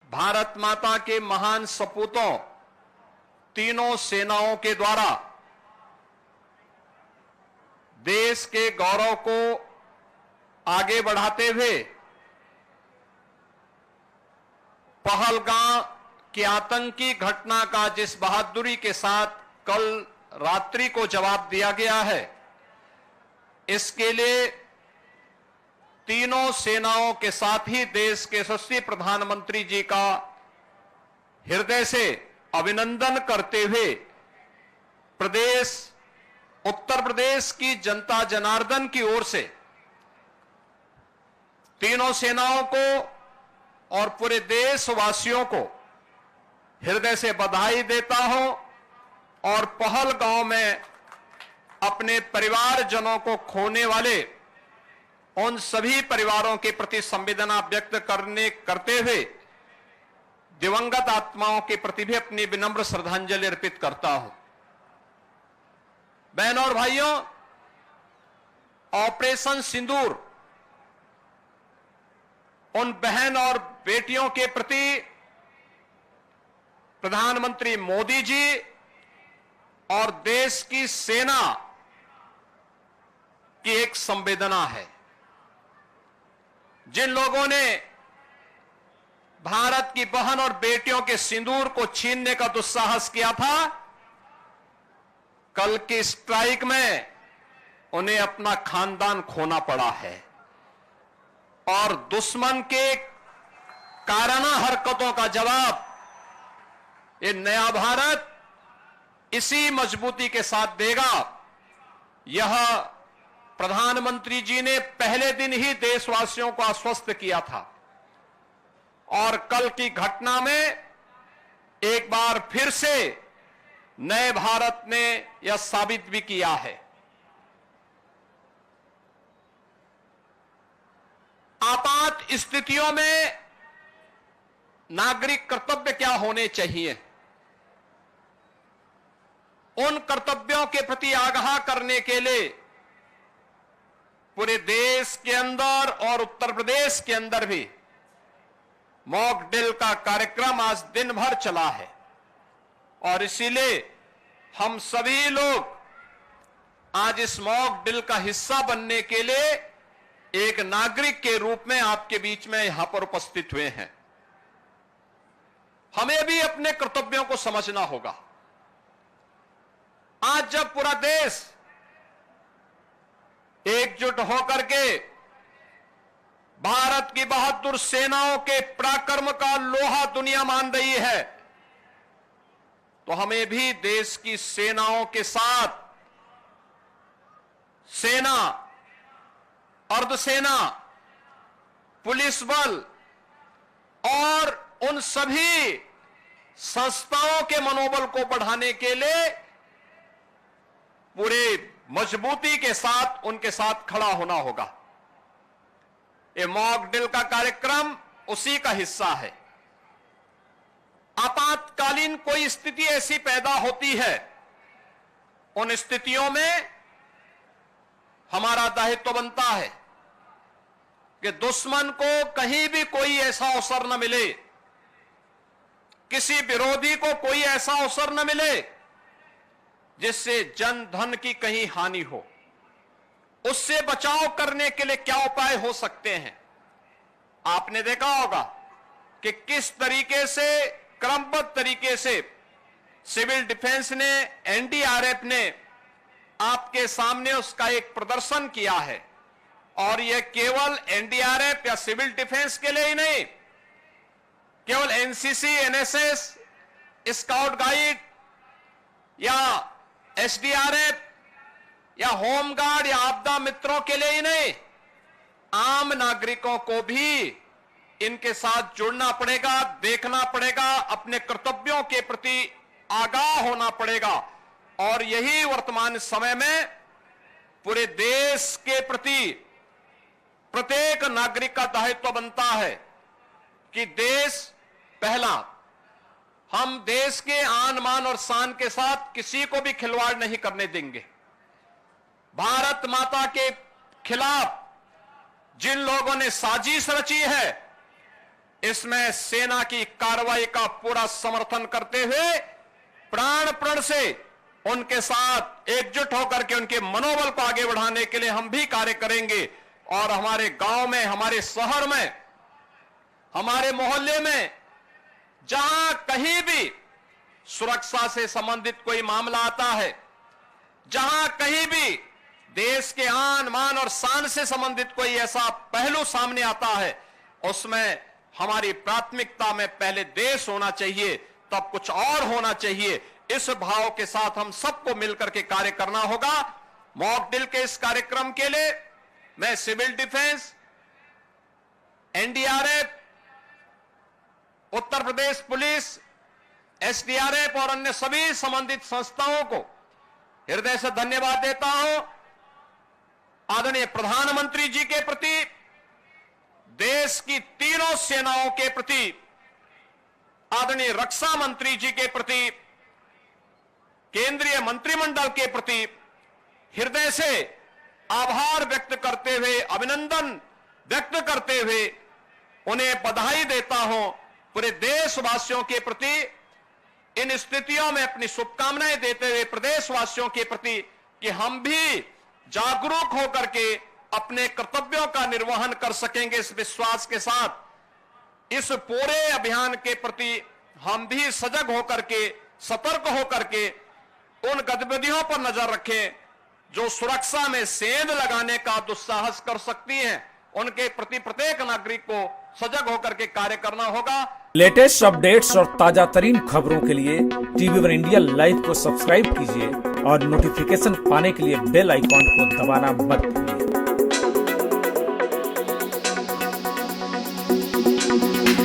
भारत माता के महान सपूतों तीनों सेनाओं के द्वारा देश के गौरव को आगे बढ़ाते हुए पहलगाम की आतंकी घटना का जिस बहादुरी के साथ कल रात्रि को जवाब दिया गया है, इसके लिए तीनों सेनाओं के साथ ही देश के यशस्वी प्रधानमंत्री जी का हृदय से अभिनंदन करते हुए उत्तर प्रदेश की जनता जनार्दन की ओर से तीनों सेनाओं को और पूरे देशवासियों को हृदय से बधाई देता हूं और पहलगांव में अपने परिवारजनों को खोने वाले उन सभी परिवारों के प्रति संवेदना व्यक्त करते हुए दिवंगत आत्माओं के प्रति भी अपनी विनम्र श्रद्धांजलि अर्पित करता हूं। बहनों और भाइयों, ऑपरेशन सिंदूर उन बहन और बेटियों के प्रति प्रधानमंत्री मोदी जी और देश की सेना की एक संवेदना है। जिन लोगों ने भारत की बहन और बेटियों के सिंदूर को छीनने का दुस्साहस किया था, कल की स्ट्राइक में उन्हें अपना खानदान खोना पड़ा है और दुश्मन के काराना हरकतों का जवाब ये नया भारत इसी मजबूती के साथ देगा। यह प्रधानमंत्री जी ने पहले दिन ही देशवासियों को आश्वस्त किया था और कल की घटना में एक बार फिर से नए भारत ने यह साबित भी किया है। आपात स्थितियों में नागरिक कर्तव्य क्या होने चाहिए, उन कर्तव्यों के प्रति आगाह करने के लिए पूरे देश के अंदर और उत्तर प्रदेश के अंदर भी मॉक ड्रिल का कार्यक्रम आज दिन भर चला है और इसीलिए हम सभी लोग आज इस मॉक ड्रिल का हिस्सा बनने के लिए एक नागरिक के रूप में आपके बीच में यहां पर उपस्थित हुए हैं। हमें भी अपने कर्तव्यों को समझना होगा। आज जब पूरा देश एकजुट होकर के भारत की बहादुर सेनाओं के पराक्रम का लोहा दुनिया मान रही है, तो हमें भी देश की सेनाओं के साथ सेना, अर्धसेना, पुलिस बल और उन सभी संस्थाओं के मनोबल को बढ़ाने के लिए पूरे मजबूती के साथ उनके साथ खड़ा होना होगा। ये मॉक ड्रिल का कार्यक्रम उसी का हिस्सा है। आपातकालीन कोई स्थिति ऐसी पैदा होती है, उन स्थितियों में हमारा दायित्व बनता है कि दुश्मन को कहीं भी कोई ऐसा अवसर न मिले, किसी विरोधी को कोई ऐसा अवसर न मिले जिससे जन धन की कहीं हानि हो। उससे बचाव करने के लिए क्या उपाय हो सकते हैं। आपने देखा होगा कि किस तरीके से क्रमबद्ध तरीके से सिविल डिफेंस ने, एनडीआरएफ ने आपके सामने उसका एक प्रदर्शन किया है और यह केवल एनडीआरएफ या सिविल डिफेंस के लिए ही नहीं, केवल एनसीसी, एनएसएस, स्काउट गाइड या एसडीआरएफ या होमगार्ड या आपदा मित्रों के लिए ही नहीं, आम नागरिकों को भी इनके साथ जुड़ना पड़ेगा, देखना पड़ेगा, अपने कर्तव्यों के प्रति आगाह होना पड़ेगा। और यही वर्तमान समय में पूरे देश के प्रति प्रत्येक नागरिक का दायित्व बनता है कि देश पहला। हम देश के आन मान और शान के साथ किसी को भी खिलवाड़ नहीं करने देंगे। भारत माता के खिलाफ जिन लोगों ने साजिश रची है, इसमें सेना की कार्रवाई का पूरा समर्थन करते हुए प्राण प्रण से उनके साथ एकजुट होकर के उनके मनोबल को आगे बढ़ाने के लिए हम भी कार्य करेंगे। और हमारे गांव में, हमारे शहर में, हमारे मोहल्ले में जहां कहीं भी सुरक्षा से संबंधित कोई मामला आता है, जहां कहीं भी देश के आन मान और शान से संबंधित कोई ऐसा पहलू सामने आता है, उसमें हमारी प्राथमिकता में पहले देश होना चाहिए, तब कुछ और होना चाहिए। इस भाव के साथ हम सबको मिलकर के कार्य करना होगा। मॉक ड्रिल के इस कार्यक्रम के लिए मैं civil defence, NDRF, Uttar Pradesh police, SDRF और अन्य सभी संबंधित संस्थाओं को हृदय से धन्यवाद देता हूं। आदरणीय प्रधानमंत्री जी के प्रति, देश की तीनों सेनाओं के प्रति, आदरणीय रक्षा मंत्री जी के प्रति, केंद्रीय मंत्रिमंडल के प्रति हृदय से आभार व्यक्त करते हुए, अभिनंदन व्यक्त करते हुए उन्हें बधाई देता हूं। पूरे देशवासियों के प्रति इन स्थितियों में अपनी शुभकामनाएं देते हुए प्रदेशवासियों के प्रति कि हम भी जागरूक होकर के अपने कर्तव्यों का निर्वहन कर सकेंगे, इस विश्वास के साथ इस पूरे अभियान के प्रति हम भी सजग होकर के, सतर्क होकर के उन गतिविधियों पर नजर रखें जो सुरक्षा में सेंध लगाने का दुस्साहस कर सकती हैं। उनके प्रति प्रत्येक नागरिक को सजग होकर के कार्य करना होगा। लेटेस्ट अपडेट्स और ताजा तरीन खबरों के लिए TV1 इंडिया लाइव को सब्सक्राइब कीजिए और नोटिफिकेशन पाने के लिए बेल आइकॉन को दबाना मत भूलिए।